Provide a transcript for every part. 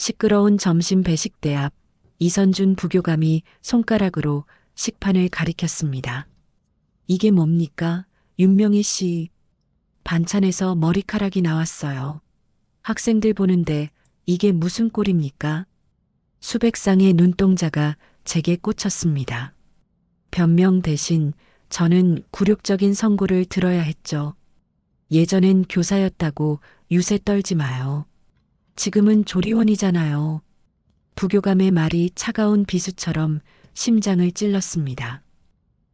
시끄러운 점심 배식대 앞 이선준 부교감이 손가락으로 식판을 가리켰습니다. 이게 뭡니까? 윤명희 씨. 반찬에서 머리카락이 나왔어요. 학생들 보는데 이게 무슨 꼴입니까? 수백 쌍의 눈동자가 제게 꽂혔습니다. 변명 대신 저는 굴욕적인 선고를 들어야 했죠. 예전엔 교사였다고 유세 떨지 마요. 지금은 조리원이잖아요. 부교감의 말이 차가운 비수처럼 심장을 찔렀습니다.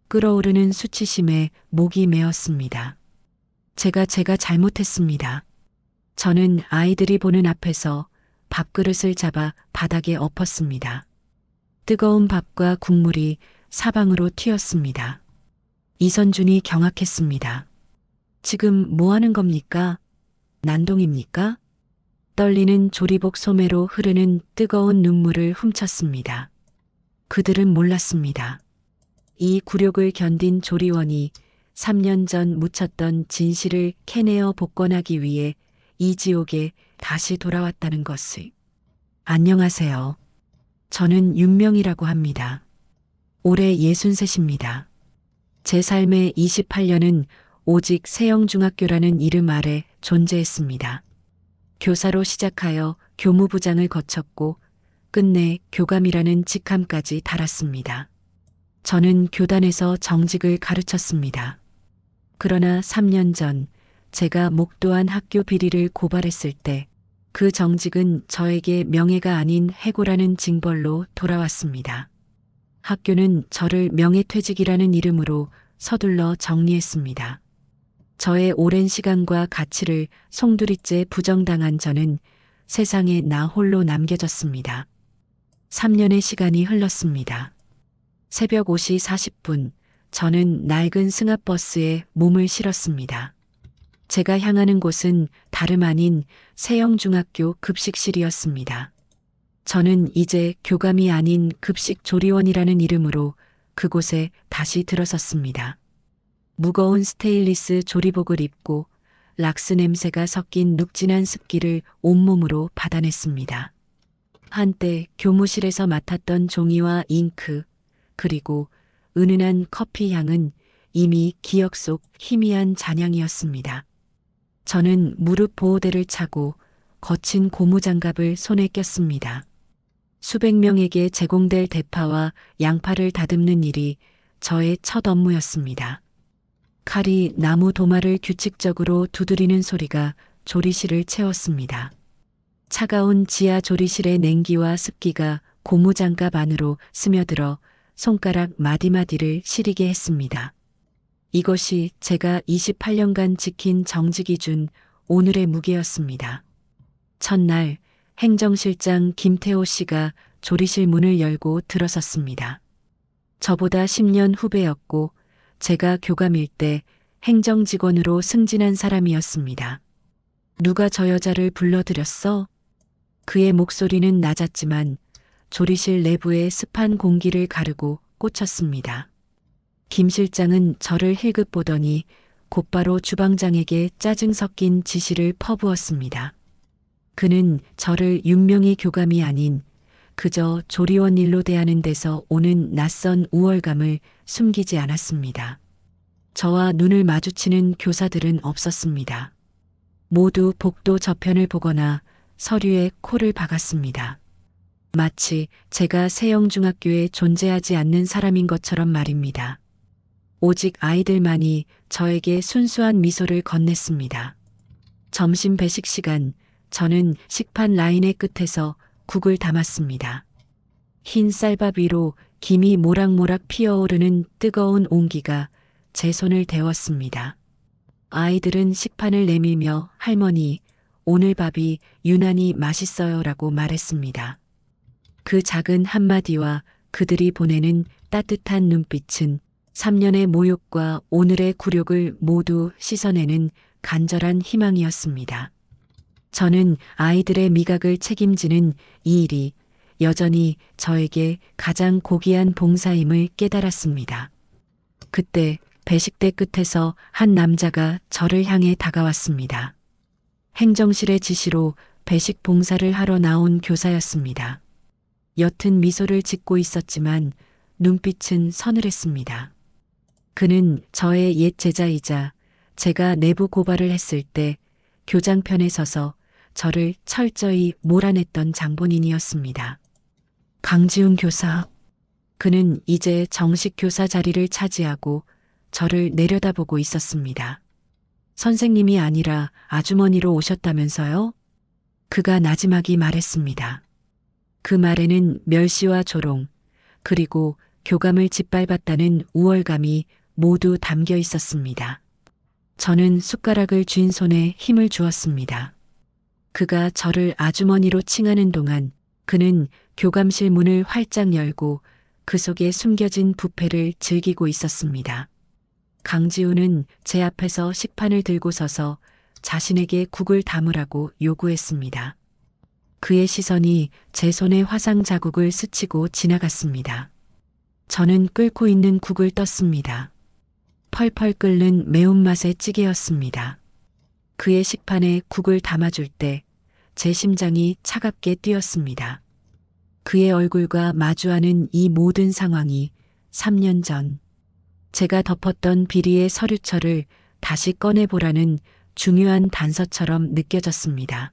끓어오르는 수치심에 목이 메었습니다. 제가 잘못했습니다. 저는 아이들이 보는 앞에서 밥그릇을 잡아 바닥에 엎었습니다. 뜨거운 밥과 국물이 사방으로 튀었습니다. 이선준이 경악했습니다. 지금 뭐 하는 겁니까? 난동입니까? 떨리는 조리복 소매로 흐르는 뜨거운 눈물을 훔쳤습니다. 그들은 몰랐습니다. 이 굴욕을 견딘 조리원이 3년 전 묻혔던 진실을 캐내어 복권하기 위해 이 지옥에 다시 돌아왔다는 것을. 안녕하세요. 저는 윤명이라고 합니다. 올해 63입니다. 제 삶의 28년은 오직 세영중학교라는 이름 아래 존재했습니다. 교사로 시작하여 교무부장을 거쳤고 끝내 교감이라는 직함까지 달았습니다. 저는 교단에서 정직을 가르쳤습니다. 그러나 3년 전 제가 목도한 학교 비리를 고발했을 때 그 정직은 저에게 명예가 아닌 해고라는 징벌로 돌아왔습니다. 학교는 저를 명예퇴직이라는 이름으로 서둘러 정리했습니다. 저의 오랜 시간과 가치를 송두리째 부정당한 저는 세상에 나 홀로 남겨졌습니다. 3년의 시간이 흘렀습니다. 새벽 5시 40분, 저는 낡은 승합버스에 몸을 실었습니다. 제가 향하는 곳은 다름 아닌 세영중학교 급식실이었습니다. 저는 이제 교감이 아닌 급식조리원이라는 이름으로 그곳에 다시 들어섰습니다. 무거운 스테인리스 조리복을 입고 락스 냄새가 섞인 눅진한 습기를 온몸으로 받아냈습니다. 한때 교무실에서 맡았던 종이와 잉크, 그리고 은은한 커피 향은 이미 기억 속 희미한 잔향이었습니다. 저는 무릎 보호대를 차고 거친 고무장갑을 손에 꼈습니다. 수백 명에게 제공될 대파와 양파를 다듬는 일이 저의 첫 업무였습니다. 칼이 나무 도마를 규칙적으로 두드리는 소리가 조리실을 채웠습니다. 차가운 지하 조리실의 냉기와 습기가 고무장갑 안으로 스며들어 손가락 마디마디를 시리게 했습니다. 이것이 제가 28년간 지킨 정직이 준 오늘의 무게였습니다. 첫날 행정실장 김태호 씨가 조리실 문을 열고 들어섰습니다. 저보다 10년 후배였고 제가 교감일 때 행정직원으로 승진한 사람이었습니다. 누가 저 여자를 불러들였어? 그의 목소리는 낮았지만 조리실 내부의 습한 공기를 가르고 꽂혔습니다. 김 실장은 저를 힐끗 보더니 곧바로 주방장에게 짜증 섞인 지시를 퍼부었습니다. 그는 저를 윤명희 교감이 아닌 그저 조리원 일로 대하는 데서 오는 낯선 우월감을 숨기지 않았습니다. 저와 눈을 마주치는 교사들은 없었습니다. 모두 복도 저편을 보거나 서류에 코를 박았습니다. 마치 제가 세영중학교에 존재하지 않는 사람인 것처럼 말입니다. 오직 아이들만이 저에게 순수한 미소를 건넸습니다. 점심 배식 시간, 저는 식판 라인의 끝에서 국을 담았습니다. 흰 쌀밥 위로 김이 모락모락 피어오르는 뜨거운 온기가 제 손을 데웠습니다. 아이들은 식판을 내밀며 할머니, 오늘 밥이 유난히 맛있어요라고 말했습니다. 그 작은 한마디와 그들이 보내는 따뜻한 눈빛은 3년의 모욕과 오늘의 굴욕을 모두 씻어내는 간절한 희망이었습니다. 저는 아이들의 미각을 책임지는 이 일이 여전히 저에게 가장 고귀한 봉사임을 깨달았습니다. 그때 배식대 끝에서 한 남자가 저를 향해 다가왔습니다. 행정실의 지시로 배식 봉사를 하러 나온 교사였습니다. 옅은 미소를 짓고 있었지만 눈빛은 서늘했습니다. 그는 저의 옛 제자이자 제가 내부 고발을 했을 때 교장편에 서서 저를 철저히 몰아냈던 장본인이었습니다. 강지훈 교사. 그는 이제 정식 교사 자리를 차지하고 저를 내려다보고 있었습니다. 선생님이 아니라 아주머니로 오셨다면서요? 그가 나지막이 말했습니다. 그 말에는 멸시와 조롱, 그리고 교감을 짓밟았다는 우월감이 모두 담겨 있었습니다. 저는 숟가락을 쥔 손에 힘을 주었습니다. 그가 저를 아주머니로 칭하는 동안 그는 교감실 문을 활짝 열고 그 속에 숨겨진 부패를 즐기고 있었습니다. 강지훈은 제 앞에서 식판을 들고 서서 자신에게 국을 담으라고 요구했습니다. 그의 시선이 제 손의 화상 자국을 스치고 지나갔습니다. 저는 끓고 있는 국을 떴습니다. 펄펄 끓는 매운맛의 찌개였습니다. 그의 식판에 국을 담아줄 때 제 심장이 차갑게 뛰었습니다. 그의 얼굴과 마주하는 이 모든 상황이 3년 전 제가 덮었던 비리의 서류철을 다시 꺼내보라는 중요한 단서처럼 느껴졌습니다.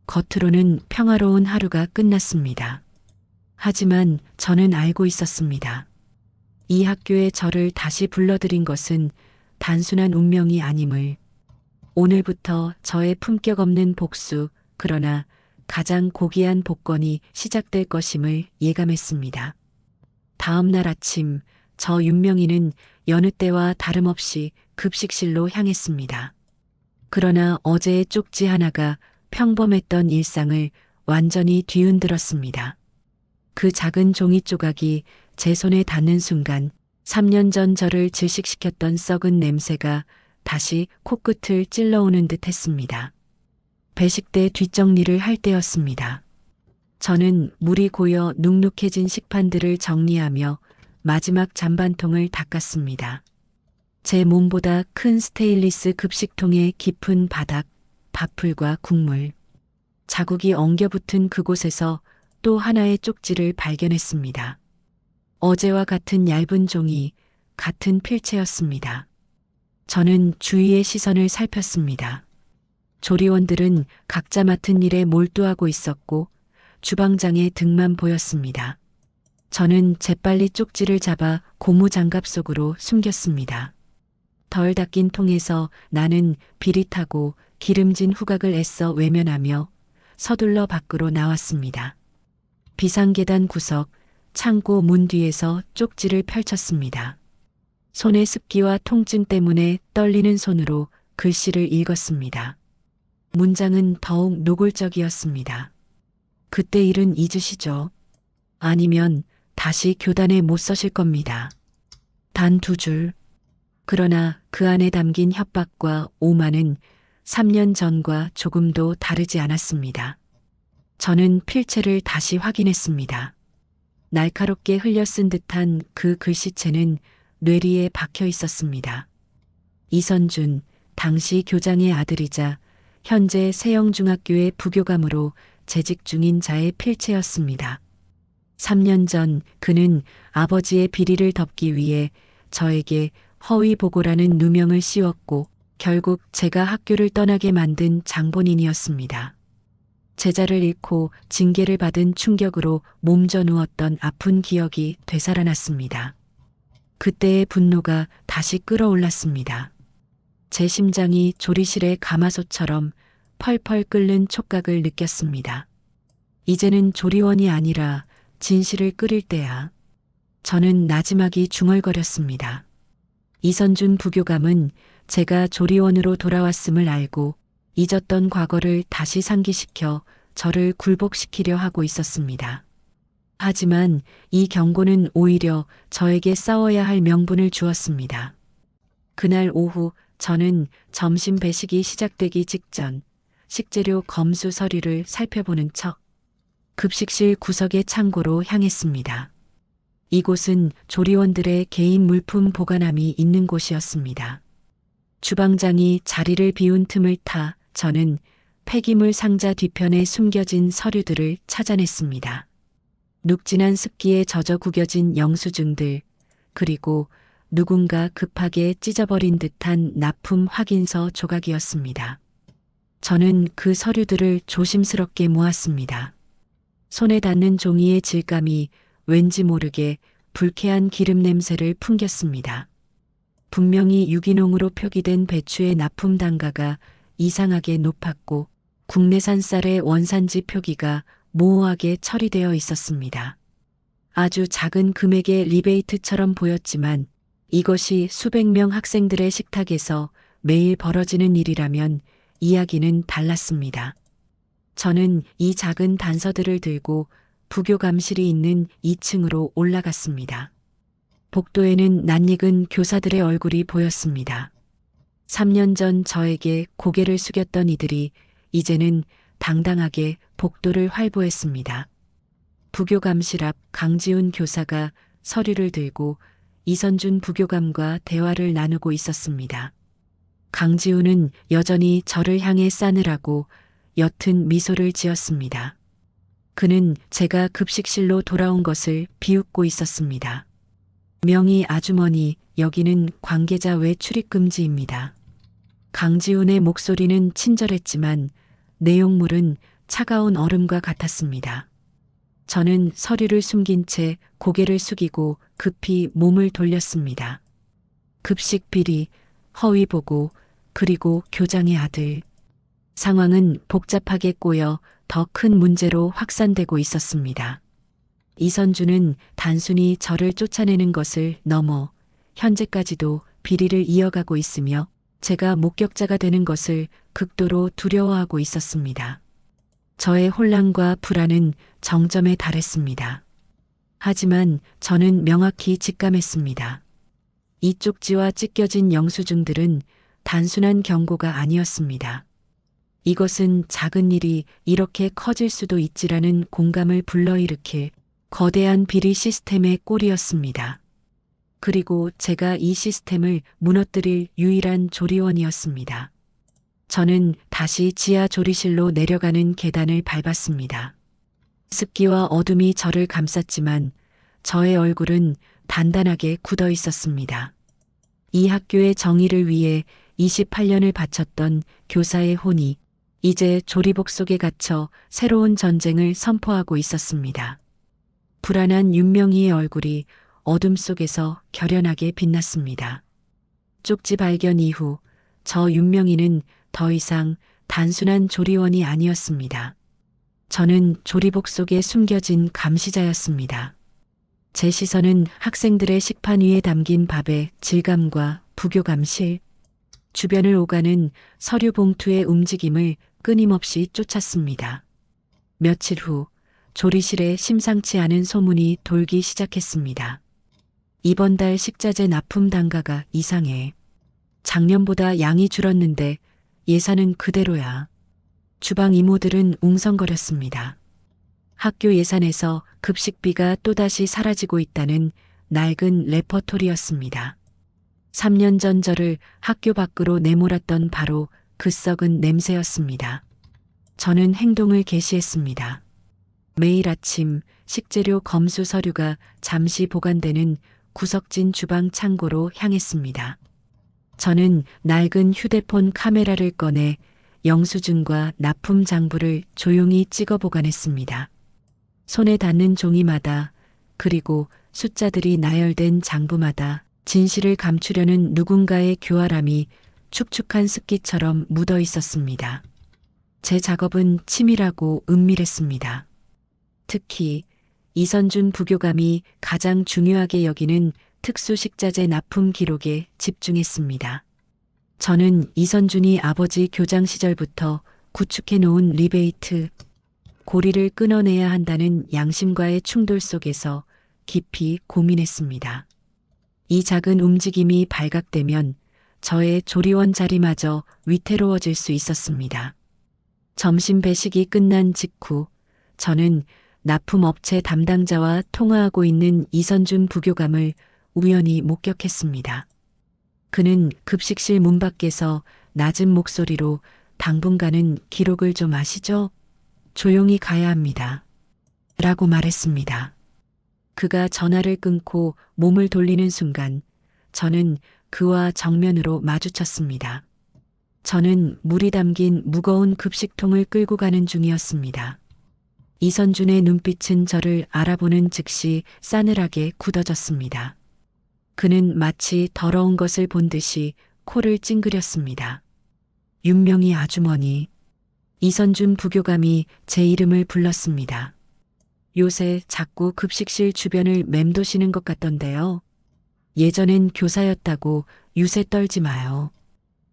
겉으로는 평화로운 하루가 끝났습니다. 하지만 저는 알고 있었습니다. 이 학교에 저를 다시 불러들인 것은 단순한 운명이 아님을, 오늘부터 저의 품격 없는 복수, 그러나 가장 고귀한 복권이 시작될 것임을 예감했습니다. 다음 날 아침, 저 윤명이는 여느 때와 다름없이 급식실로 향했습니다. 그러나 어제의 쪽지 하나가 평범했던 일상을 완전히 뒤흔들었습니다. 그 작은 종이 조각이 제 손에 닿는 순간 3년 전 저를 질식시켰던 썩은 냄새가 다시 코끝을 찔러오는 듯 했습니다. 배식대 뒷정리를 할 때였습니다. 저는 물이 고여 눅눅해진 식판들을 정리하며 마지막 잔반통을 닦았습니다. 제 몸보다 큰 스테인리스 급식통의 깊은 바닥, 밥풀과 국물, 자국이 엉겨붙은 그곳에서 또 하나의 쪽지를 발견했습니다. 어제와 같은 얇은 종이, 같은 필체였습니다. 저는 주위의 시선을 살폈습니다. 조리원들은 각자 맡은 일에 몰두하고 있었고 주방장의 등만 보였습니다. 저는 재빨리 쪽지를 잡아 고무장갑 속으로 숨겼습니다. 덜 닦인 통에서 나는 비릿하고 기름진 후각을 애써 외면하며 서둘러 밖으로 나왔습니다. 비상계단 구석, 창고 문 뒤에서 쪽지를 펼쳤습니다. 손의 습기와 통증 때문에 떨리는 손으로 글씨를 읽었습니다. 문장은 더욱 노골적이었습니다. 그때 일은 잊으시죠? 아니면 다시 교단에 못 서실 겁니다. 단 2줄. 그러나 그 안에 담긴 협박과 오만은 3년 전과 조금도 다르지 않았습니다. 저는 필체를 다시 확인했습니다. 날카롭게 흘려 쓴 듯한 그 글씨체는 뇌리에 박혀 있었습니다. 이선준, 당시 교장의 아들이자 현재 세영중학교의 부교감으로 재직 중인 자의 필체였습니다. 3년 전 그는 아버지의 비리를 덮기 위해 저에게 허위 보고라는 누명을 씌웠고 결국 제가 학교를 떠나게 만든 장본인이었습니다. 제자를 잃고 징계를 받은 충격으로 몸져 누웠던 아픈 기억이 되살아났습니다. 그때의 분노가 다시 끌어올랐습니다. 제 심장이 조리실의 가마솥처럼 펄펄 끓는 촉각을 느꼈습니다. 이제는 조리원이 아니라 진실을 끓일 때야. 저는 나지막이 중얼거렸습니다. 이선준 부교감은 제가 조리원으로 돌아왔음을 알고 잊었던 과거를 다시 상기시켜 저를 굴복시키려 하고 있었습니다. 하지만 이 경고는 오히려 저에게 싸워야 할 명분을 주었습니다. 그날 오후 저는 점심 배식이 시작되기 직전 식재료 검수 서류를 살펴보는 척 급식실 구석의 창고로 향했습니다. 이곳은 조리원들의 개인 물품 보관함이 있는 곳이었습니다. 주방장이 자리를 비운 틈을 타 저는 폐기물 상자 뒤편에 숨겨진 서류들을 찾아냈습니다. 눅진한 습기에 젖어 구겨진 영수증들, 그리고 누군가 급하게 찢어버린 듯한 납품 확인서 조각이었습니다. 저는 그 서류들을 조심스럽게 모았습니다. 손에 닿는 종이의 질감이 왠지 모르게 불쾌한 기름 냄새를 풍겼습니다. 분명히 유기농으로 표기된 배추의 납품 단가가 이상하게 높았고 국내산 쌀의 원산지 표기가 모호하게 처리되어 있었습니다. 아주 작은 금액의 리베이트처럼 보였지만 이것이 수백 명 학생들의 식탁에서 매일 벌어지는 일이라면 이야기는 달랐습니다. 저는 이 작은 단서들을 들고 부교감실이 있는 2층으로 올라갔습니다. 복도에는 낯익은 교사들의 얼굴이 보였습니다. 3년 전 저에게 고개를 숙였던 이들이 이제는 당당하게 복도를 활보했습니다. 부교감실 앞 강지훈 교사가 서류를 들고 이선준 부교감과 대화를 나누고 있었습니다. 강지훈은 여전히 저를 향해 싸늘하고 옅은 미소를 지었습니다. 그는 제가 급식실로 돌아온 것을 비웃고 있었습니다. 명희 아주머니, 여기는 관계자 외 출입 금지입니다. 강지훈의 목소리는 친절했지만 내용물은 차가운 얼음과 같았습니다. 저는 서류를 숨긴 채 고개를 숙이고 급히 몸을 돌렸습니다. 급식 비리, 허위 보고, 그리고 교장의 아들. 상황은 복잡하게 꼬여 더 큰 문제로 확산되고 있었습니다. 이선주는 단순히 저를 쫓아내는 것을 넘어 현재까지도 비리를 이어가고 있으며 제가 목격자가 되는 것을 극도로 두려워하고 있었습니다. 저의 혼란과 불안은 정점에 달했습니다. 하지만 저는 명확히 직감했습니다. 이 쪽지와 찢겨진 영수증들은 단순한 경고가 아니었습니다. 이것은 작은 일이 이렇게 커질 수도 있지라는 공감을 불러일으킬 거대한 비리 시스템의 꼴이었습니다. 그리고 제가 이 시스템을 무너뜨릴 유일한 조리원이었습니다. 저는 다시 지하 조리실로 내려가는 계단을 밟았습니다. 습기와 어둠이 저를 감쌌지만 저의 얼굴은 단단하게 굳어 있었습니다. 이 학교의 정의를 위해 28년을 바쳤던 교사의 혼이 이제 조리복 속에 갇혀 새로운 전쟁을 선포하고 있었습니다. 불안한 윤명희의 얼굴이 어둠 속에서 결연하게 빛났습니다. 쪽지 발견 이후 저 윤명희는 더 이상 단순한 조리원이 아니었습니다. 저는 조리복 속에 숨겨진 감시자였습니다. 제 시선은 학생들의 식판 위에 담긴 밥의 질감과 부교감실, 주변을 오가는 서류 봉투의 움직임을 끊임없이 쫓았습니다. 며칠 후 조리실에 심상치 않은 소문이 돌기 시작했습니다. 이번 달 식자재 납품 단가가 이상해. 작년보다 양이 줄었는데 예산은 그대로야. 주방 이모들은 웅성거렸습니다. 학교 예산에서 급식비가 또다시 사라지고 있다는 낡은 레퍼토리였습니다. 3년 전 저를 학교 밖으로 내몰았던 바로 그 썩은 냄새였습니다. 저는 행동을 개시했습니다. 매일 아침 식재료 검수 서류가 잠시 보관되는 구석진 주방 창고로 향했습니다. 저는 낡은 휴대폰 카메라를 꺼내 영수증과 납품 장부를 조용히 찍어 보관했습니다. 손에 닿는 종이마다, 그리고 숫자들이 나열된 장부마다 진실을 감추려는 누군가의 교활함이 축축한 습기처럼 묻어 있었습니다. 제 작업은 치밀하고 은밀했습니다. 특히 이선준 부교감이 가장 중요하게 여기는 특수식자재 납품 기록에 집중했습니다. 저는 이선준이 아버지 교장 시절부터 구축해 놓은 리베이트, 고리를 끊어내야 한다는 양심과의 충돌 속에서 깊이 고민했습니다. 이 작은 움직임이 발각되면 저의 조리원 자리마저 위태로워질 수 있었습니다. 점심 배식이 끝난 직후 저는 납품업체 담당자와 통화하고 있는 이선준 부교감을 우연히 목격했습니다. 그는 급식실 문 밖에서 낮은 목소리로 당분간은 기록을 좀 하시죠. 조용히 가야 합니다. 라고 말했습니다. 그가 전화를 끊고 몸을 돌리는 순간 저는 그와 정면으로 마주쳤습니다. 저는 물이 담긴 무거운 급식통을 끌고 가는 중이었습니다. 이선준의 눈빛은 저를 알아보는 즉시 싸늘하게 굳어졌습니다. 그는 마치 더러운 것을 본 듯이 코를 찡그렸습니다. 윤명희 아주머니. 이선준 부교감이 제 이름을 불렀습니다. 요새 자꾸 급식실 주변을 맴도시는 것 같던데요. 예전엔 교사였다고 유세 떨지 마요.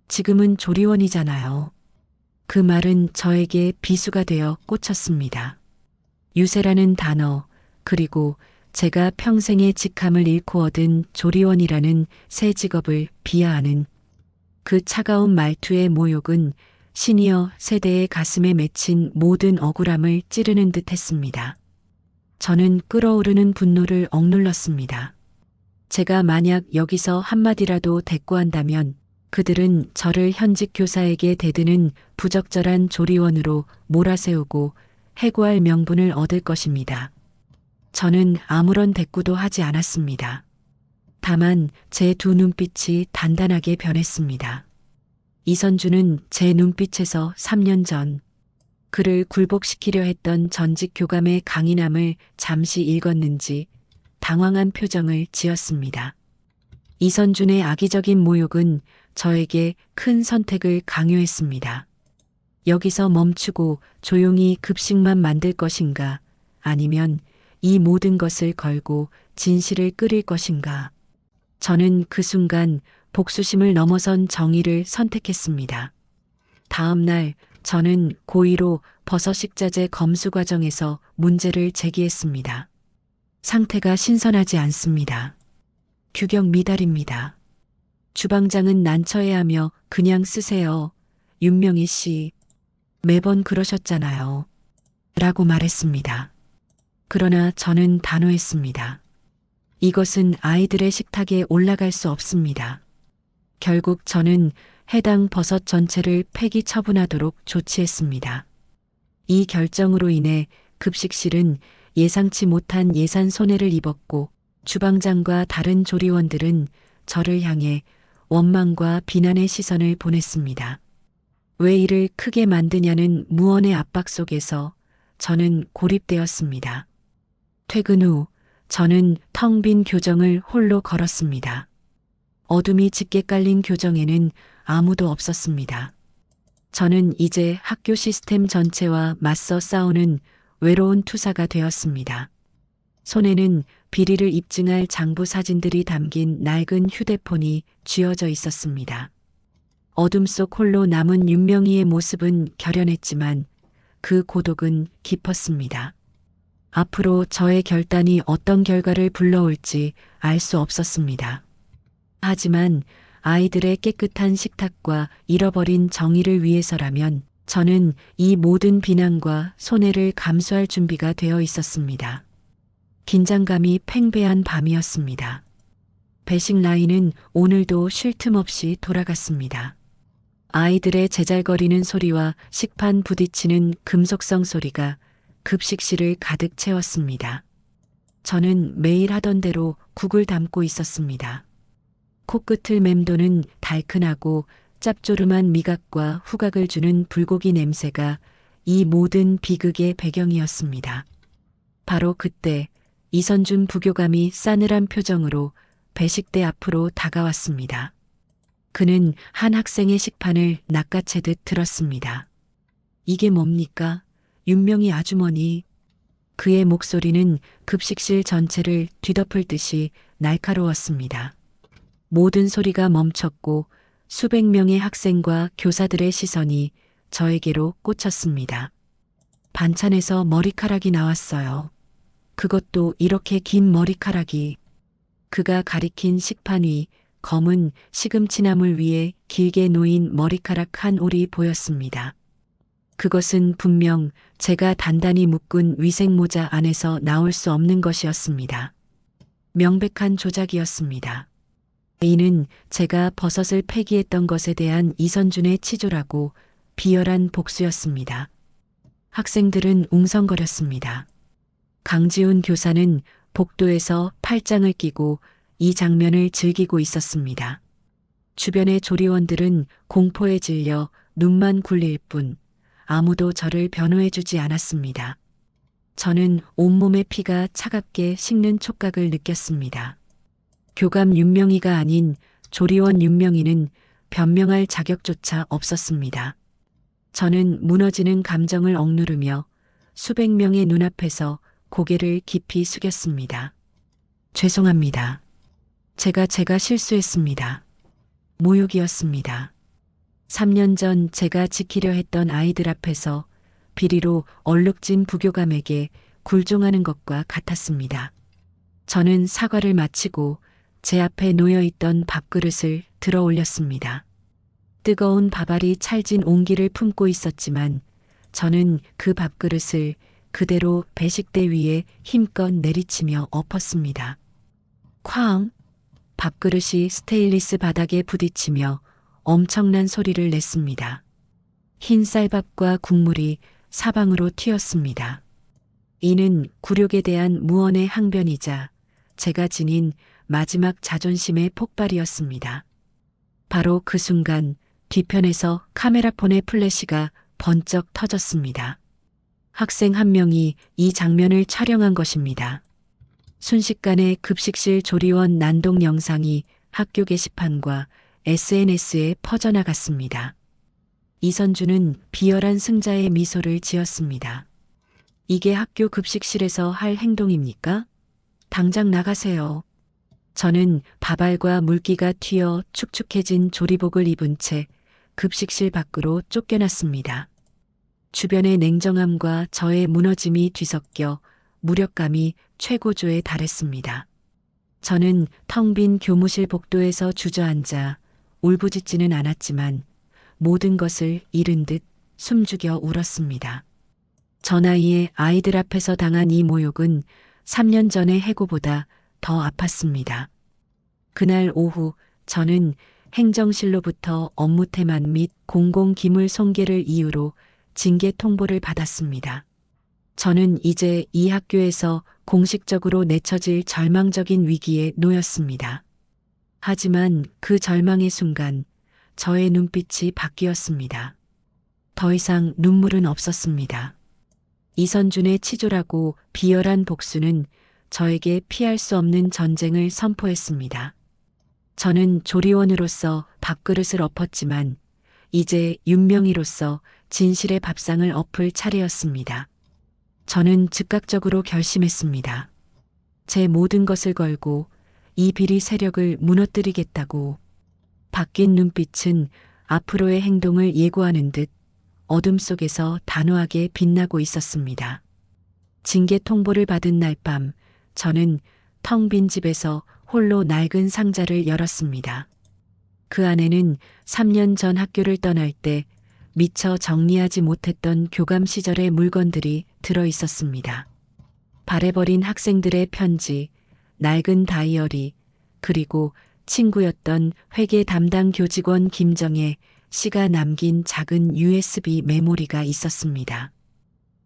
지금은 조리원이잖아요. 그 말은 저에게 비수가 되어 꽂혔습니다. 유세라는 단어, 그리고 제가 평생의 직함을 잃고 얻은 조리원이라는 새 직업을 비하하는 그 차가운 말투의 모욕은 시니어 세대의 가슴에 맺힌 모든 억울함을 찌르는 듯 했습니다. 저는 끓어오르는 분노를 억눌렀습니다. 제가 만약 여기서 한마디라도 대꾸한다면 그들은 저를 현직 교사에게 대드는 부적절한 조리원으로 몰아세우고 해고할 명분을 얻을 것입니다. 저는 아무런 대꾸도 하지 않았습니다. 다만 제 두 눈빛이 단단하게 변했습니다. 이선주는 제 눈빛에서 3년 전 그를 굴복시키려 했던 전직 교감의 강인함을 잠시 읽었는지 당황한 표정을 지었습니다. 이선준의 악의적인 모욕은 저에게 큰 선택을 강요했습니다. 여기서 멈추고 조용히 급식만 만들 것인가, 아니면 이 모든 것을 걸고 진실을 끓일 것인가. 저는 그 순간 복수심을 넘어선 정의를 선택했습니다. 다음 날 저는 고의로 버섯식자재 검수 과정에서 문제를 제기했습니다. 상태가 신선하지 않습니다. 규격 미달입니다. 주방장은 난처해하며 그냥 쓰세요. 윤명희 씨, 매번 그러셨잖아요. 라고 말했습니다. 그러나 저는 단호했습니다. 이것은 아이들의 식탁에 올라갈 수 없습니다. 결국 저는 해당 버섯 전체를 폐기 처분하도록 조치했습니다. 이 결정으로 인해 급식실은 예상치 못한 예산 손해를 입었고 주방장과 다른 조리원들은 저를 향해 원망과 비난의 시선을 보냈습니다. 왜 일을 크게 만드냐는 무언의 압박 속에서 저는 고립되었습니다. 퇴근 후 저는 텅 빈 교정을 홀로 걸었습니다. 어둠이 짙게 깔린 교정에는 아무도 없었습니다. 저는 이제 학교 시스템 전체와 맞서 싸우는 외로운 투사가 되었습니다. 손에는 비리를 입증할 장부 사진들이 담긴 낡은 휴대폰이 쥐어져 있었습니다. 어둠 속 홀로 남은 윤명희의 모습은 결연했지만 그 고독은 깊었습니다. 앞으로 저의 결단이 어떤 결과를 불러올지 알 수 없었습니다. 하지만 아이들의 깨끗한 식탁과 잃어버린 정의를 위해서라면 저는 이 모든 비난과 손해를 감수할 준비가 되어 있었습니다. 긴장감이 팽배한 밤이었습니다. 배식 라인은 오늘도 쉴 틈 없이 돌아갔습니다. 아이들의 제잘거리는 소리와 식판 부딪히는 금속성 소리가 급식실을 가득 채웠습니다. 저는 매일 하던 대로 국을 담고 있었습니다. 코끝을 맴도는 달큰하고 짭조름한 미각과 후각을 주는 불고기 냄새가 이 모든 비극의 배경이었습니다. 바로 그때 이선준 부교감이 싸늘한 표정으로 배식대 앞으로 다가왔습니다. 그는 한 학생의 식판을 낚아채듯 들었습니다. 이게 뭡니까? 윤명희 아주머니. 그의 목소리는 급식실 전체를 뒤덮을 듯이 날카로웠습니다. 모든 소리가 멈췄고 수백 명의 학생과 교사들의 시선이 저에게로 꽂혔습니다. 반찬에서 머리카락이 나왔어요. 그것도 이렇게 긴 머리카락이. 그가 가리킨 식판 위 검은 시금치나물 위에 길게 놓인 머리카락 한 올이 보였습니다. 그것은 분명 제가 단단히 묶은 위생모자 안에서 나올 수 없는 것이었습니다. 명백한 조작이었습니다. 이는 제가 버섯을 폐기했던 것에 대한 이선준의 치조라고 비열한 복수였습니다. 학생들은 웅성거렸습니다. 강지훈 교사는 복도에서 팔짱을 끼고 이 장면을 즐기고 있었습니다. 주변의 조리원들은 공포에 질려 눈만 굴릴 뿐 아무도 저를 변호해주지 않았습니다. 저는 온몸의 피가 차갑게 식는 촉각을 느꼈습니다. 교감 윤명이가 아닌 조리원 윤명이는 변명할 자격조차 없었습니다. 저는 무너지는 감정을 억누르며 수백 명의 눈앞에서 고개를 깊이 숙였습니다. 죄송합니다. 제가 실수했습니다. 모욕이었습니다. 3년 전 제가 지키려 했던 아이들 앞에서 비리로 얼룩진 부교감에게 굴종하는 것과 같았습니다. 저는 사과를 마치고 제 앞에 놓여있던 밥그릇을 들어 올렸습니다. 뜨거운 밥알이 찰진 온기를 품고 있었지만 저는 그 밥그릇을 그대로 배식대 위에 힘껏 내리치며 엎었습니다. 쾅! 밥그릇이 스테인리스 바닥에 부딪히며 엄청난 소리를 냈습니다. 흰 쌀밥과 국물이 사방으로 튀었습니다. 이는 굴욕에 대한 무언의 항변이자 제가 지닌 마지막 자존심의 폭발이었습니다. 바로 그 순간 뒤편에서 카메라폰의 플래시가 번쩍 터졌습니다. 학생 한 명이 이 장면을 촬영한 것입니다. 순식간에 급식실 조리원 난동 영상이 학교 게시판과 SNS에 퍼져나갔습니다. 이선주는 비열한 승자의 미소를 지었습니다. 이게 학교 급식실에서 할 행동입니까? 당장 나가세요. 저는 밥알과 물기가 튀어 축축해진 조리복을 입은 채 급식실 밖으로 쫓겨났습니다. 주변의 냉정함과 저의 무너짐이 뒤섞여 무력감이 최고조에 달했습니다. 저는 텅 빈 교무실 복도에서 주저앉아 울부짖지는 않았지만 모든 것을 잃은 듯 숨죽여 울었습니다. 저 나이에 아이들 앞에서 당한 이 모욕은 3년 전의 해고보다 더 아팠습니다. 그날 오후 저는 행정실로부터 업무 태만 및 공공기물 손괴를 이유로 징계 통보를 받았습니다. 저는 이제 이 학교에서 공식적으로 내쳐질 절망적인 위기에 놓였습니다. 하지만 그 절망의 순간 저의 눈빛이 바뀌었습니다. 더 이상 눈물은 없었습니다. 이선준의 치졸하고 비열한 복수는 저에게 피할 수 없는 전쟁을 선포했습니다. 저는 조리원으로서 밥그릇을 엎었지만 이제 윤명이로서 진실의 밥상을 엎을 차례였습니다. 저는 즉각적으로 결심했습니다. 제 모든 것을 걸고 이 비리 세력을 무너뜨리겠다고. 바뀐 눈빛은 앞으로의 행동을 예고하는 듯 어둠 속에서 단호하게 빛나고 있었습니다. 징계 통보를 받은 날 밤 저는 텅 빈 집에서 홀로 낡은 상자를 열었습니다. 그 안에는 3년 전 학교를 떠날 때 미처 정리하지 못했던 교감 시절의 물건들이 들어 있었습니다. 바래버린 학생들의 편지, 낡은 다이어리, 그리고 친구였던 회계 담당 교직원 김정의 씨가 남긴 작은 USB 메모리가 있었습니다.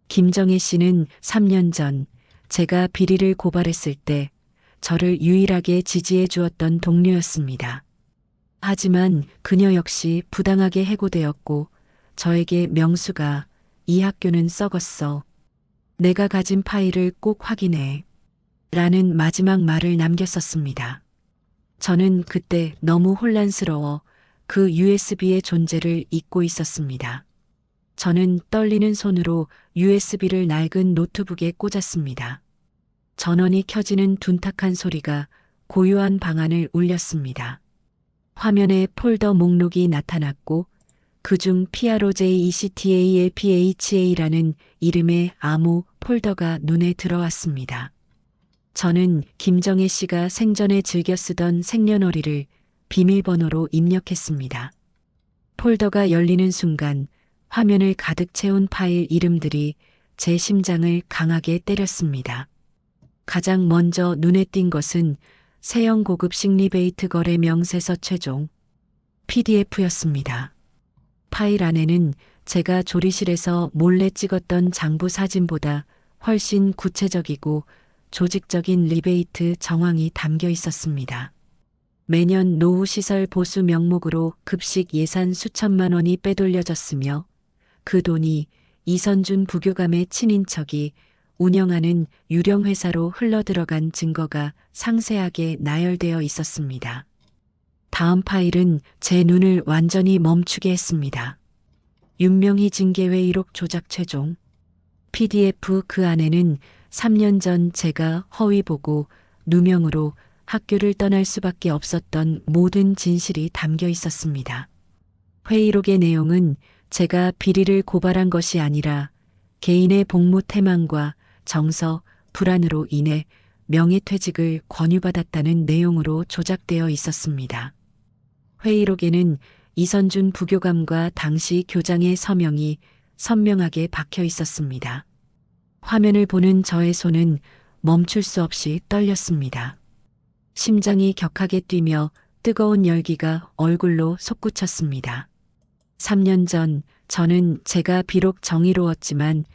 김정혜 씨는 3년 전 제가 비리를 고발했을 때 저를 유일하게 지지해 주었던 동료였습니다. 하지만 그녀 역시 부당하게 해고되었고 저에게 명수가 이 학교는 썩었어. 내가 가진 파일을 꼭 확인해. 라는 마지막 말을 남겼었습니다. 저는 그때 너무 혼란스러워 그 USB의 존재를 잊고 있었습니다. 저는 떨리는 손으로 USB를 낡은 노트북에 꽂았습니다. 전원이 켜지는 둔탁한 소리가 고요한 방안을 울렸습니다. 화면에 폴더 목록이 나타났고 그중 PROJECTALPHA라는 이름의 암호 폴더가 눈에 들어왔습니다. 저는 김정혜 씨가 생전에 즐겨 쓰던 생년월일을 비밀번호로 입력했습니다. 폴더가 열리는 순간 화면을 가득 채운 파일 이름들이 제 심장을 강하게 때렸습니다. 가장 먼저 눈에 띈 것은 세형 고급식 리베이트 거래 명세서 최종 PDF였습니다. 파일 안에는 제가 조리실에서 몰래 찍었던 장부 사진보다 훨씬 구체적이고 조직적인 리베이트 정황이 담겨 있었습니다. 매년 노후시설 보수 명목으로 급식 예산 수천만 원이 빼돌려졌으며 그 돈이 이선준 부교감의 친인척이 운영하는 유령회사로 흘러들어간 증거가 상세하게 나열되어 있었습니다. 다음 파일은 제 눈을 완전히 멈추게 했습니다. 윤명희 징계회의록 조작 최종. PDF. 그 안에는 3년 전 제가 허위보고 누명으로 학교를 떠날 수밖에 없었던 모든 진실이 담겨 있었습니다. 회의록의 내용은 제가 비리를 고발한 것이 아니라 개인의 복무 태만과 정서, 불안으로 인해 명예퇴직을 권유받았다는 내용으로 조작되어 있었습니다. 회의록에는 이선준 부교감과 당시 교장의 서명이 선명하게 박혀 있었습니다. 화면을 보는 저의 손은 멈출 수 없이 떨렸습니다. 심장이 격하게 뛰며 뜨거운 열기가 얼굴로 솟구쳤습니다. 3년 전 저는 제가 비록 정의로웠지만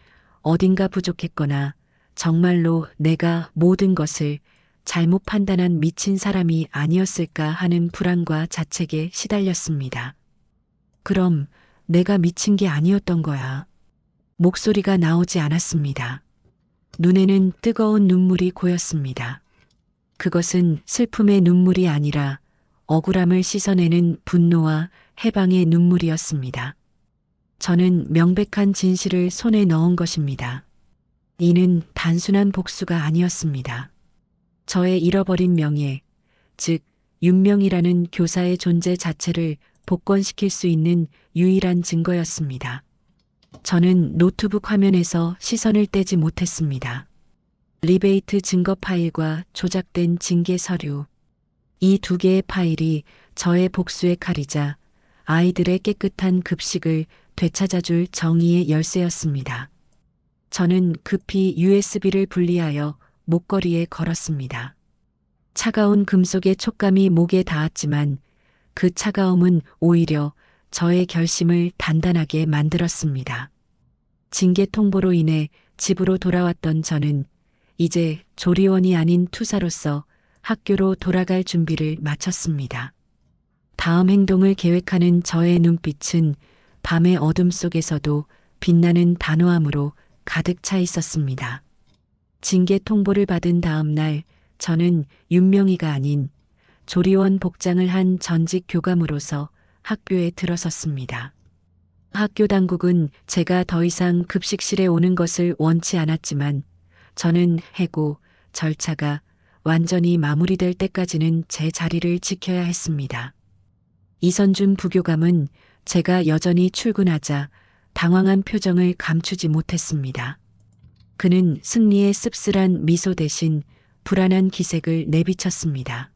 어딘가 부족했거나 정말로 내가 모든 것을 잘못 판단한 미친 사람이 아니었을까 하는 불안과 자책에 시달렸습니다. 그럼 내가 미친 게 아니었던 거야. 목소리가 나오지 않았습니다. 눈에는 뜨거운 눈물이 고였습니다. 그것은 슬픔의 눈물이 아니라 억울함을 씻어내는 분노와 해방의 눈물이었습니다. 저는 명백한 진실을 손에 넣은 것입니다. 이는 단순한 복수가 아니었습니다. 저의 잃어버린 명예, 즉 윤명이라는 교사의 존재 자체를 복권시킬 수 있는 유일한 증거였습니다. 저는 노트북 화면에서 시선을 떼지 못했습니다. 리베이트 증거 파일과 조작된 징계 서류. 이 두 개의 파일이 저의 복수의 칼이자 아이들의 깨끗한 급식을 되찾아줄 정의의 열쇠였습니다. 저는 급히 USB를 분리하여 목걸이에 걸었습니다. 차가운 금속의 촉감이 목에 닿았지만 그 차가움은 오히려 저의 결심을 단단하게 만들었습니다. 징계 통보로 인해 집으로 돌아왔던 저는 이제 조리원이 아닌 투사로서 학교로 돌아갈 준비를 마쳤습니다. 다음 행동을 계획하는 저의 눈빛은 밤의 어둠 속에서도 빛나는 단호함으로 가득 차 있었습니다. 징계 통보를 받은 다음 날 저는 윤명희가 아닌 조리원 복장을 한 전직 교감으로서 학교에 들어섰습니다. 학교 당국은 제가 더 이상 급식실에 오는 것을 원치 않았지만 저는 해고, 절차가 완전히 마무리될 때까지는 제 자리를 지켜야 했습니다. 이선준 부교감은 제가 여전히 출근하자 당황한 표정을 감추지 못했습니다. 그는 승리의 씁쓸한 미소 대신 불안한 기색을 내비쳤습니다.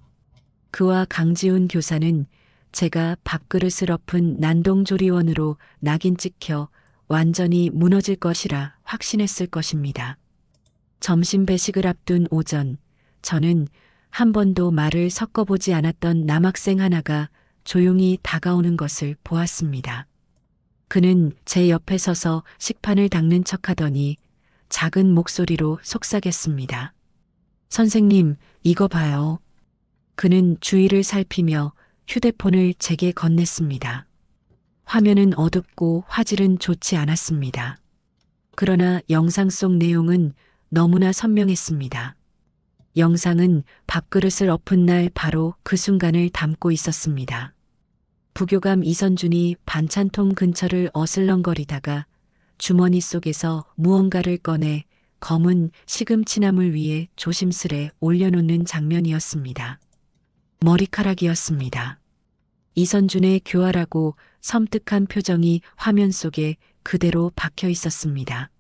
그와 강지훈 교사는 제가 밥그릇을 엎은 난동조리원으로 낙인 찍혀 완전히 무너질 것이라 확신했을 것입니다. 점심 배식을 앞둔 오전, 저는 한 번도 말을 섞어보지 않았던 남학생 하나가 조용히 다가오는 것을 보았습니다. 그는 제 옆에 서서 식판을 닦는 척하더니 작은 목소리로 속삭였습니다. 선생님, 이거 봐요. 그는 주위를 살피며 휴대폰을 제게 건넸습니다. 화면은 어둡고 화질은 좋지 않았습니다. 그러나 영상 속 내용은 너무나 선명했습니다. 영상은 밥그릇을 엎은 날 바로 그 순간을 담고 있었습니다. 부교감 이선준이 반찬통 근처를 어슬렁거리다가 주머니 속에서 무언가를 꺼내 검은 시금치나물 위에 조심스레 올려놓는 장면이었습니다. 머리카락이었습니다. 이선준의 교활하고 섬뜩한 표정이 화면 속에 그대로 박혀 있었습니다.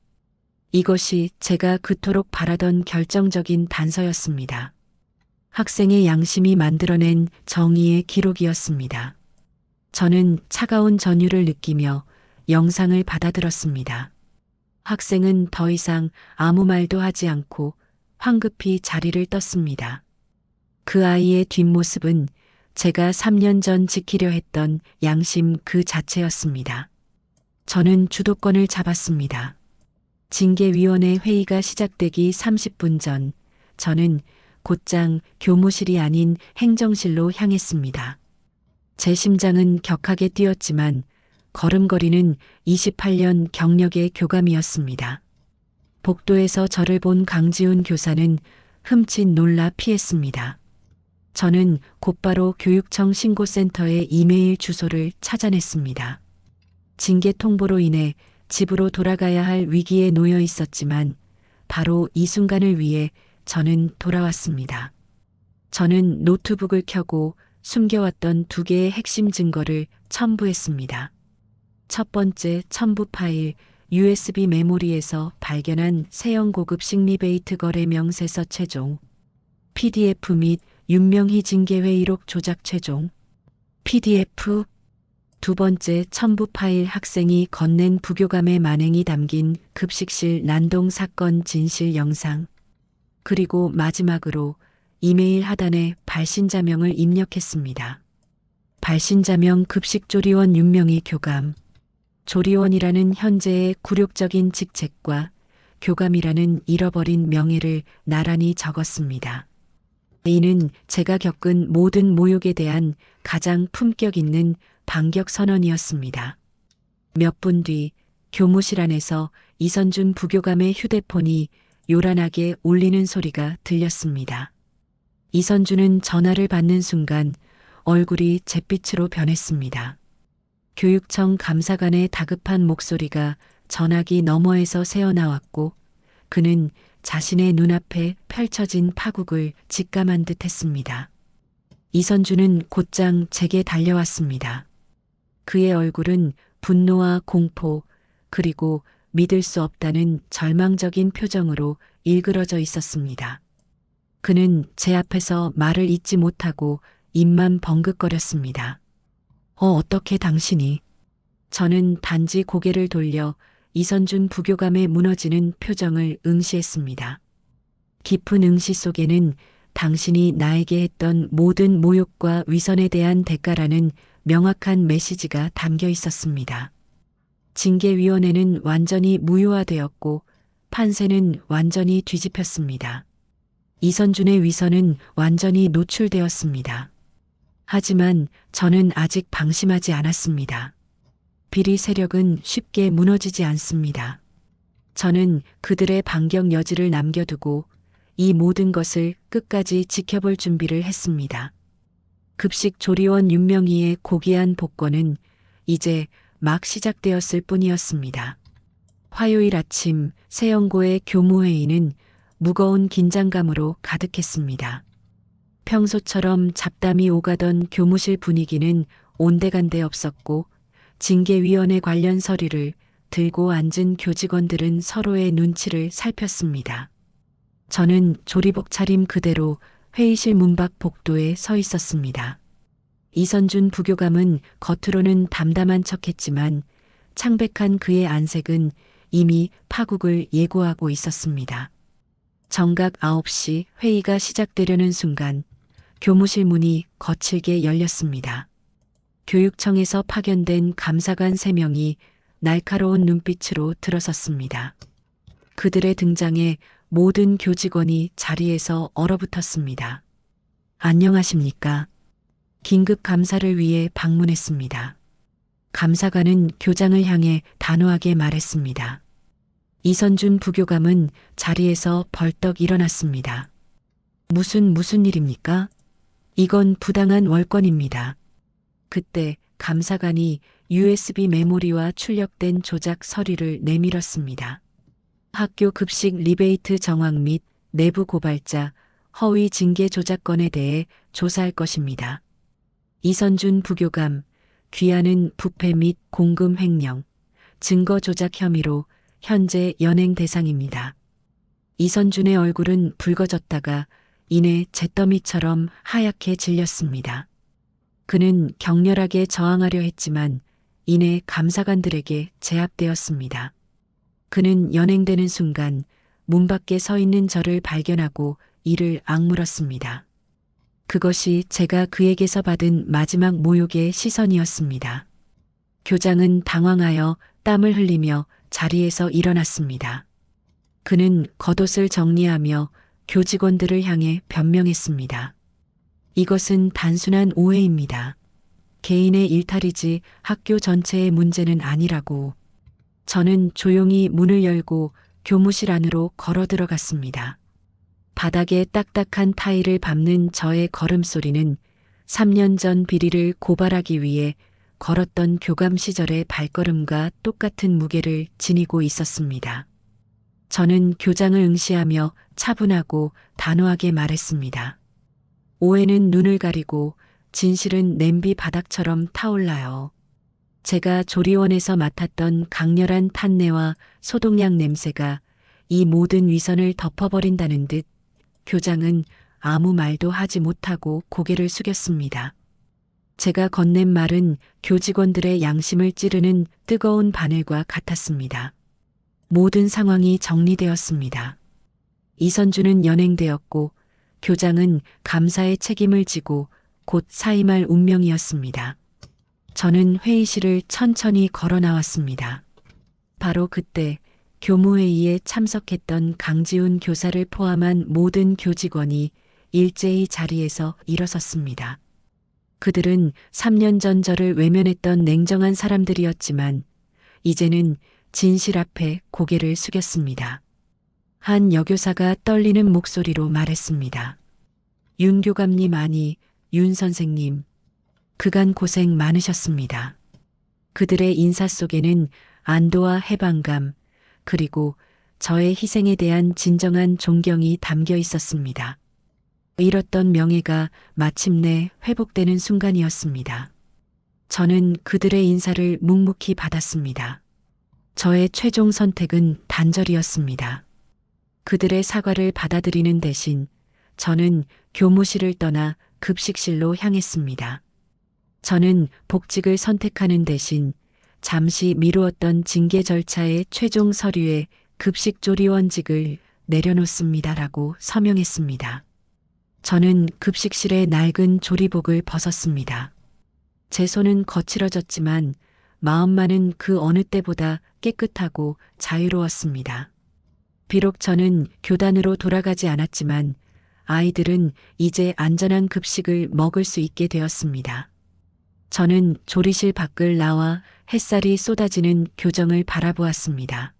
이것이 제가 그토록 바라던 결정적인 단서였습니다. 학생의 양심이 만들어낸 정의의 기록이었습니다. 저는 차가운 전율을 느끼며 영상을 받아들었습니다. 학생은 더 이상 아무 말도 하지 않고 황급히 자리를 떴습니다. 그 아이의 뒷모습은 제가 3년 전 지키려 했던 양심 그 자체였습니다. 저는 주도권을 잡았습니다. 징계위원회 회의가 시작되기 30분 전, 저는 곧장 교무실이 아닌 행정실로 향했습니다. 제 심장은 격하게 뛰었지만 걸음걸이는 28년 경력의 교감이었습니다. 복도에서 저를 본 강지훈 교사는 흠칫 놀라 피했습니다. 저는 곧바로 교육청 신고센터의 이메일 주소를 찾아냈습니다. 징계 통보로 인해 집으로 돌아가야 할 위기에 놓여 있었지만 바로 이 순간을 위해 저는 돌아왔습니다. 저는 노트북을 켜고 숨겨왔던 2개의 핵심 증거를 첨부했습니다. 첫 번째 첨부 파일, USB 메모리에서 발견한 세형 고급식 리베이트 거래 명세서 최종, PDF 및 윤명희 징계회의록 조작 최종, PDF. 두 번째 첨부 파일, 학생이 건넨 부교감의 만행이 담긴 급식실 난동 사건 진실 영상. 그리고 마지막으로 이메일 하단에 발신자명을 입력했습니다. 발신자명 급식조리원 윤명희 교감. 조리원이라는 현재의 굴욕적인 직책과 교감이라는 잃어버린 명예를 나란히 적었습니다. 이는 제가 겪은 모든 모욕에 대한 가장 품격 있는 반격 선언이었습니다. 몇 분 뒤 교무실 안에서 이선준 부교감의 휴대폰이 요란하게 울리는 소리가 들렸습니다. 이선준은 전화를 받는 순간 얼굴이 잿빛으로 변했습니다. 교육청 감사관의 다급한 목소리가 전화기 너머에서 새어나왔고 그는 자신의 눈앞에 펼쳐진 파국을 직감한 듯 했습니다. 이선준은 곧장 제게 달려왔습니다. 그의 얼굴은 분노와 공포 그리고 믿을 수 없다는 절망적인 표정으로 일그러져 있었습니다. 그는 제 앞에서 말을 잇지 못하고 입만 벙긋거렸습니다. 어떻게 당신이? 저는 단지 고개를 돌려 이선준 부교감의 무너지는 표정을 응시했습니다. 깊은 응시 속에는 당신이 나에게 했던 모든 모욕과 위선에 대한 대가라는 명확한 메시지가 담겨 있었습니다. 징계위원회는 완전히 무효화되었고 판세는 완전히 뒤집혔습니다. 이선준의 위선은 완전히 노출되었습니다. 하지만 저는 아직 방심하지 않았습니다. 비리 세력은 쉽게 무너지지 않습니다. 저는 그들의 반격 여지를 남겨두고 이 모든 것을 끝까지 지켜볼 준비를 했습니다. 급식 조리원 윤명희의 고귀한 복권은 이제 막 시작되었을 뿐이었습니다. 화요일 아침 세영고의 교무회의는 무거운 긴장감으로 가득했습니다. 평소처럼 잡담이 오가던 교무실 분위기는 온데간데 없었고 징계위원회 관련 서류를 들고 앉은 교직원들은 서로의 눈치를 살폈습니다. 저는 조리복 차림 그대로 회의실 문 밖 복도에 서 있었습니다. 이선준 부교감은 겉으로는 담담한 척했지만 창백한 그의 안색은 이미 파국을 예고하고 있었습니다. 정각 9시 회의가 시작되려는 순간 교무실 문이 거칠게 열렸습니다. 교육청에서 파견된 감사관 3명이 날카로운 눈빛으로 들어섰습니다. 그들의 등장에 모든 교직원이 자리에서 얼어붙었습니다. 안녕하십니까? 긴급 감사를 위해 방문했습니다. 감사관은 교장을 향해 단호하게 말했습니다. 이선준 부교감은 자리에서 벌떡 일어났습니다. 무슨 일입니까? 이건 부당한 월권입니다. 그때 감사관이 USB 메모리와 출력된 조작 서류를 내밀었습니다. 학교 급식 리베이트 정황 및 내부 고발자, 허위 징계 조작건에 대해 조사할 것입니다. 이선준 부교감, 귀하는 부패 및 공금 횡령, 증거 조작 혐의로 현재 연행 대상입니다. 이선준의 얼굴은 붉어졌다가 이내 잿더미처럼 하얗게 질렸습니다. 그는 격렬하게 저항하려 했지만 이내 감사관들에게 제압되었습니다. 그는 연행되는 순간 문 밖에 서 있는 저를 발견하고 이를 악물었습니다. 그것이 제가 그에게서 받은 마지막 모욕의 시선이었습니다. 교장은 당황하여 땀을 흘리며 자리에서 일어났습니다. 그는 겉옷을 정리하며 교직원들을 향해 변명했습니다. 이것은 단순한 오해입니다. 개인의 일탈이지 학교 전체의 문제는 아니라고. 저는 조용히 문을 열고 교무실 안으로 걸어 들어갔습니다. 바닥에 딱딱한 타일을 밟는 저의 걸음소리는 3년 전 비리를 고발하기 위해 걸었던 교감 시절의 발걸음과 똑같은 무게를 지니고 있었습니다. 저는 교장을 응시하며 차분하고 단호하게 말했습니다. 오해는 눈을 가리고 진실은 냄비 바닥처럼 타올라요. 제가 조리원에서 맡았던 강렬한 탄내와 소독약 냄새가 이 모든 위선을 덮어버린다는 듯 교장은 아무 말도 하지 못하고 고개를 숙였습니다. 제가 건넨 말은 교직원들의 양심을 찌르는 뜨거운 바늘과 같았습니다. 모든 상황이 정리되었습니다. 이선주는 연행되었고 교장은 감사의 책임을 지고 곧 사임할 운명이었습니다. 저는 회의실을 천천히 걸어 나왔습니다. 바로 그때 교무회의에 참석했던 강지훈 교사를 포함한 모든 교직원이 일제히 자리에서 일어섰습니다. 그들은 3년 전 저를 외면했던 냉정한 사람들이었지만 이제는 진실 앞에 고개를 숙였습니다. 한 여교사가 떨리는 목소리로 말했습니다. 윤 교감님 아니, 윤 선생님. 그간 고생 많으셨습니다. 그들의 인사 속에는 안도와 해방감, 그리고 저의 희생에 대한 진정한 존경이 담겨 있었습니다. 잃었던 명예가 마침내 회복되는 순간이었습니다. 저는 그들의 인사를 묵묵히 받았습니다. 저의 최종 선택은 단절이었습니다. 그들의 사과를 받아들이는 대신 저는 교무실을 떠나 급식실로 향했습니다. 저는 복직을 선택하는 대신 잠시 미루었던 징계 절차의 최종 서류에 급식조리원직을 내려놓습니다라고 서명했습니다. 저는 급식실의 낡은 조리복을 벗었습니다. 제 손은 거칠어졌지만 마음만은 그 어느 때보다 깨끗하고 자유로웠습니다. 비록 저는 교단으로 돌아가지 않았지만 아이들은 이제 안전한 급식을 먹을 수 있게 되었습니다. 저는 조리실 밖을 나와 햇살이 쏟아지는 교정을 바라보았습니다.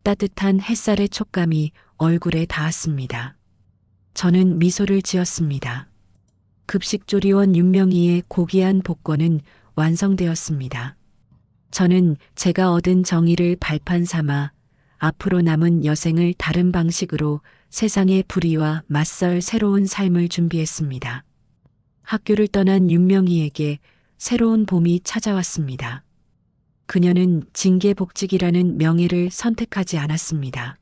따뜻한 햇살의 촉감이 얼굴에 닿았습니다. 저는 미소를 지었습니다. 급식조리원 윤명희의 고귀한 복권은 완성되었습니다. 저는 제가 얻은 정의를 발판 삼아 앞으로 남은 여생을 다른 방식으로 세상의 불의와 맞설 새로운 삶을 준비했습니다. 학교를 떠난 윤명희에게 새로운 봄이 찾아왔습니다. 그녀는 징계복직이라는 명예를 선택하지 않았습니다.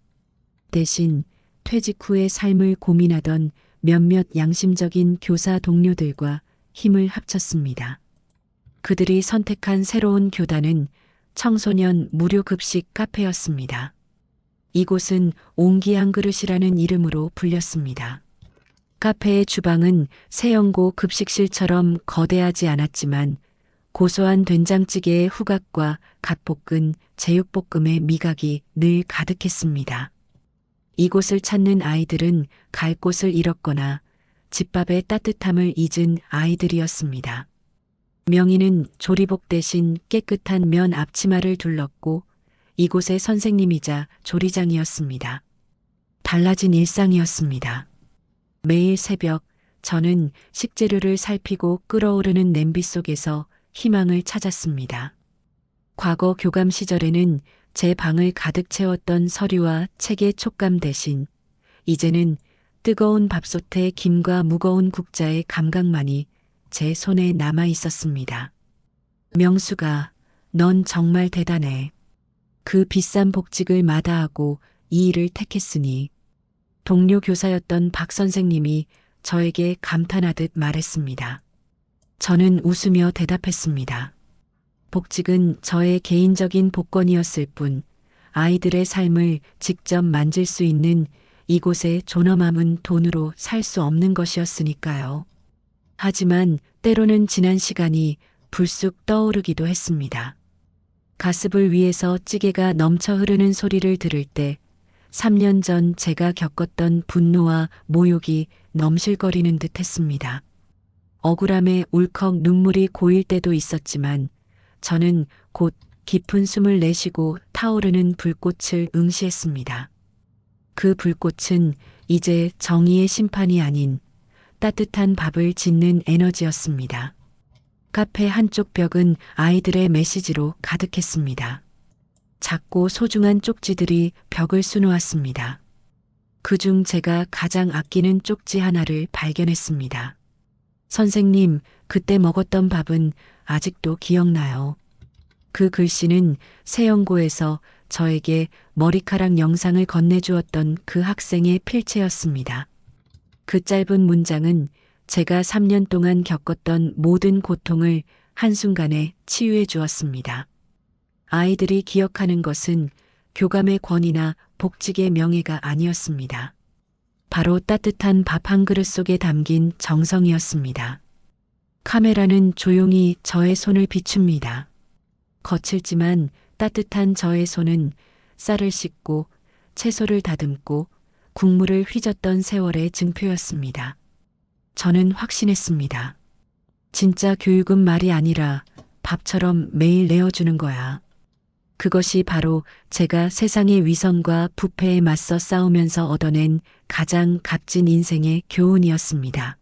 대신 퇴직 후의 삶을 고민하던 몇몇 양심적인 교사 동료들과 힘을 합쳤습니다. 그들이 선택한 새로운 교단은 청소년 무료급식 카페였습니다. 이곳은 옹기 한 그릇이라는 이름으로 불렸습니다. 카페의 주방은 세영고 급식실처럼 거대하지 않았지만 고소한 된장찌개의 후각과 갓볶은 제육볶음의 미각이 늘 가득했습니다. 이곳을 찾는 아이들은 갈 곳을 잃었거나 집밥의 따뜻함을 잊은 아이들이었습니다. 명희는 조리복 대신 깨끗한 면 앞치마를 둘렀고 이곳의 선생님이자 조리장이었습니다. 달라진 일상이었습니다. 매일 새벽 저는 식재료를 살피고 끓어오르는 냄비 속에서 희망을 찾았습니다. 과거 교감 시절에는 제 방을 가득 채웠던 서류와 책의 촉감 대신 이제는 뜨거운 밥솥에 김과 무거운 국자의 감각만이 제 손에 남아 있었습니다. 명수가, 넌 정말 대단해. 그 비싼 복직을 마다하고 이 일을 택했으니. 동료 교사였던 박 선생님이 저에게 감탄하듯 말했습니다. 저는 웃으며 대답했습니다. 복직은 저의 개인적인 복권이었을 뿐 아이들의 삶을 직접 만질 수 있는 이곳의 존엄함은 돈으로 살 수 없는 것이었으니까요. 하지만 때로는 지난 시간이 불쑥 떠오르기도 했습니다. 가스불 위에서 찌개가 넘쳐 흐르는 소리를 들을 때 3년 전 제가 겪었던 분노와 모욕이 넘실거리는 듯 했습니다. 억울함에 울컥 눈물이 고일 때도 있었지만 저는 곧 깊은 숨을 내쉬고 타오르는 불꽃을 응시했습니다. 그 불꽃은 이제 정의의 심판이 아닌 따뜻한 밥을 짓는 에너지였습니다. 카페 한쪽 벽은 아이들의 메시지로 가득했습니다. 작고 소중한 쪽지들이 벽을 수놓았습니다. 그중 제가 가장 아끼는 쪽지 하나를 발견했습니다. 선생님, 그때 먹었던 밥은 아직도 기억나요. 그 글씨는 세영고에서 저에게 머리카락 영상을 건네주었던 그 학생의 필체였습니다. 그 짧은 문장은 제가 3년 동안 겪었던 모든 고통을 한순간에 치유해 주었습니다. 아이들이 기억하는 것은 교감의 권위나 복직의 명예가 아니었습니다. 바로 따뜻한 밥 한 그릇 속에 담긴 정성이었습니다. 카메라는 조용히 저의 손을 비춥니다. 거칠지만 따뜻한 저의 손은 쌀을 씻고 채소를 다듬고 국물을 휘젓던 세월의 증표였습니다. 저는 확신했습니다. 진짜 교육은 말이 아니라 밥처럼 매일 내어주는 거야. 그것이 바로 제가 세상의 위선과 부패에 맞서 싸우면서 얻어낸 가장 값진 인생의 교훈이었습니다.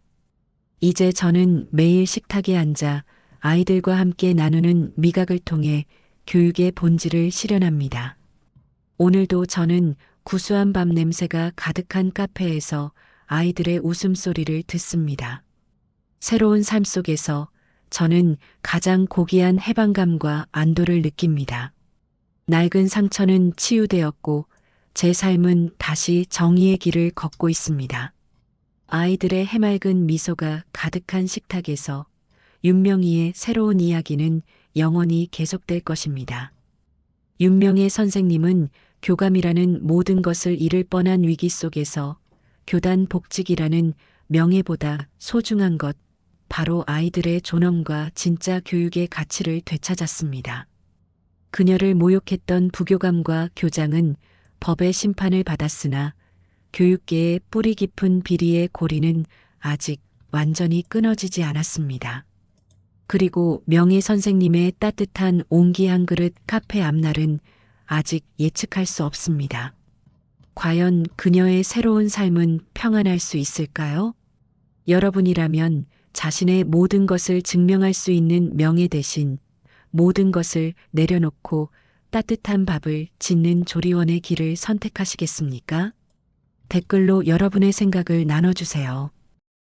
이제 저는 매일 식탁에 앉아 아이들과 함께 나누는 미각을 통해 교육의 본질을 실현합니다. 오늘도 저는 구수한 밥 냄새가 가득한 카페에서 아이들의 웃음소리를 듣습니다. 새로운 삶 속에서 저는 가장 고귀한 해방감과 안도를 느낍니다. 낡은 상처는 치유되었고 제 삶은 다시 정의의 길을 걷고 있습니다. 아이들의 해맑은 미소가 가득한 식탁에서 윤명희의 새로운 이야기는 영원히 계속될 것입니다. 윤명희 선생님은 교감이라는 모든 것을 잃을 뻔한 위기 속에서 교단 복직이라는 명예보다 소중한 것, 바로 아이들의 존엄과 진짜 교육의 가치를 되찾았습니다. 그녀를 모욕했던 부교감과 교장은 법의 심판을 받았으나 교육계의 뿌리 깊은 비리의 고리는 아직 완전히 끊어지지 않았습니다. 그리고 명예 선생님의 따뜻한 온기 한 그릇 카페 앞날은 아직 예측할 수 없습니다. 과연 그녀의 새로운 삶은 평안할 수 있을까요? 여러분이라면 자신의 모든 것을 증명할 수 있는 명예 대신 모든 것을 내려놓고 따뜻한 밥을 짓는 조리원의 길을 선택하시겠습니까? 댓글로 여러분의 생각을 나눠주세요.